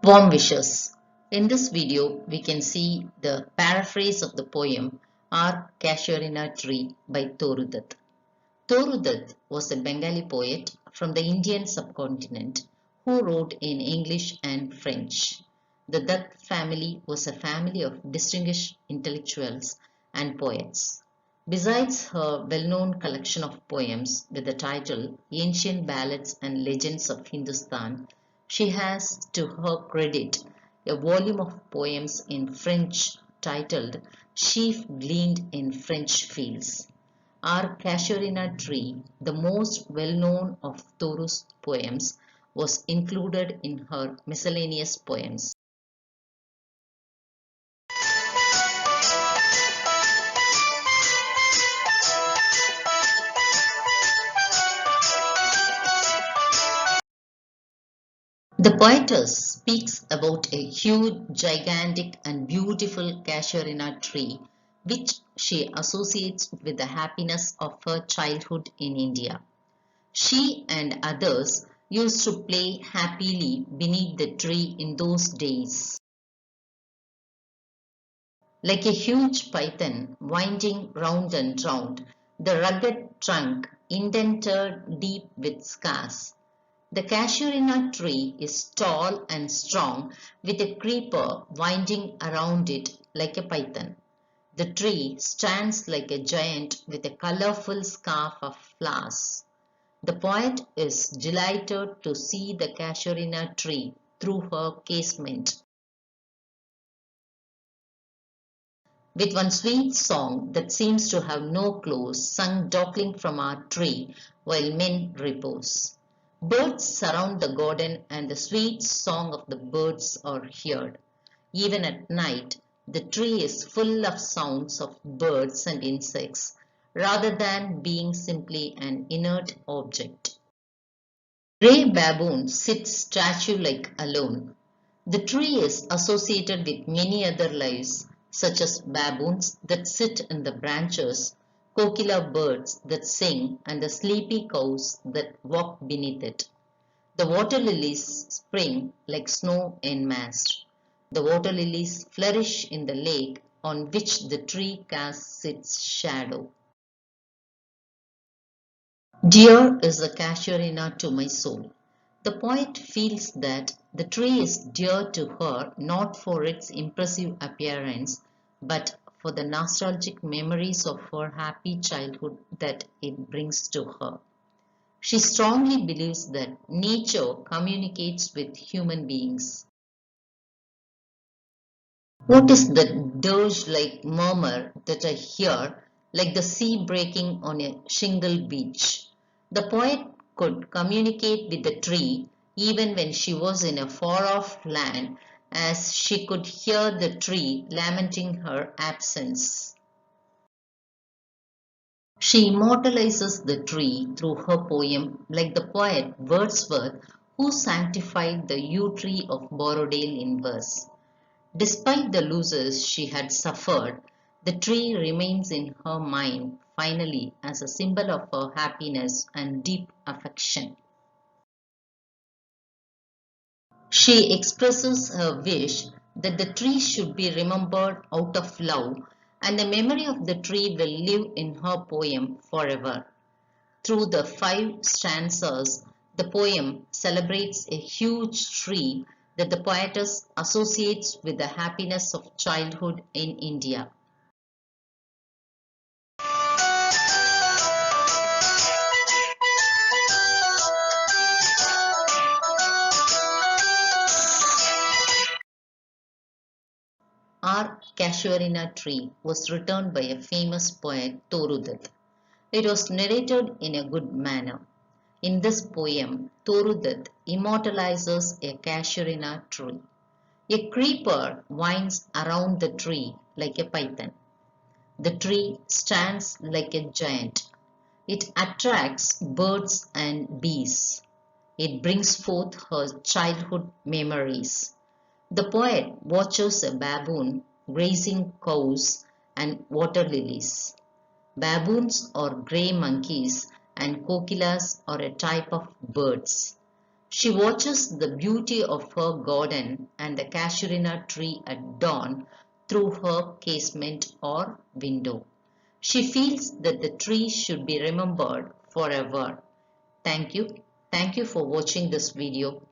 Warm wishes. In this video, we can see the paraphrase of the poem Our CASUARINA Tree by Toru Dutt. Toru Dutt was a Bengali poet from the Indian subcontinent who wrote in English and French. The Dutt family was a family of distinguished intellectuals and poets. Besides her well-known collection of poems with the title Ancient Ballads and Legends of Hindustan, she has to her credit a volume of poems in French titled Sheaf Gleaned in French Fields. Our Casuarina Tree, the most well-known of Toru's poems, was included in her miscellaneous poems. The poetess speaks about a huge, gigantic and beautiful casuarina tree which she associates with the happiness of her childhood in India. She and others used to play happily beneath the tree in those days. Like a huge python winding round and round, the rugged trunk indented deep with scars. The casuarina tree is tall and strong with a creeper winding around it like a python. The tree stands like a giant with a colorful scarf of flowers. The poet is delighted to see the casuarina tree through her casement. With one sweet song that seems to have no close, sung darkling from our tree while men repose. Birds surround the garden and the sweet song of the birds are heard. Even at night, the tree is full of sounds of birds and insects rather than being simply an inert object. Grey baboon sits statue-like alone. The tree is associated with many other lives such as baboons that sit in the branches, kokila birds that sing and the sleepy cows that walk beneath it. The water lilies spring like snow en masse. The water lilies flourish in the lake on which the tree casts its shadow. Dear is the casuarina to my soul. The poet feels that the tree is dear to her not for its impressive appearance, but for the nostalgic memories of her happy childhood that it brings to her. She strongly believes that nature communicates with human beings. What is that dirge-like murmur that I hear, like the sea breaking on a shingle beach? The poet could communicate with the tree even when she was in a far-off land, as she could hear the tree lamenting her absence. She immortalizes the tree through her poem like the poet Wordsworth who sanctified the yew tree of Borrowdale in verse. Despite the losses she had suffered, the tree remains in her mind finally as a symbol of her happiness and deep affection. She expresses her wish that the tree should be remembered out of love, and the memory of the tree will live in her poem forever. Through the 5 stanzas, the poem celebrates a huge tree that the poetess associates with the happiness of childhood in India. Our Casuarina Tree was written by a famous poet Toru Dutt. It was narrated in a good manner. In this poem, Toru Dutt immortalizes a casuarina tree. A creeper winds around the tree like a python. The tree stands like a giant. It attracts birds and bees. It brings forth her childhood memories. The poet watches a baboon grazing cows and water lilies. Baboons are grey monkeys and kokilas are a type of birds. She watches the beauty of her garden and the casuarina tree at dawn through her casement or window. She feels that the tree should be remembered forever. Thank you. Thank you for watching this video.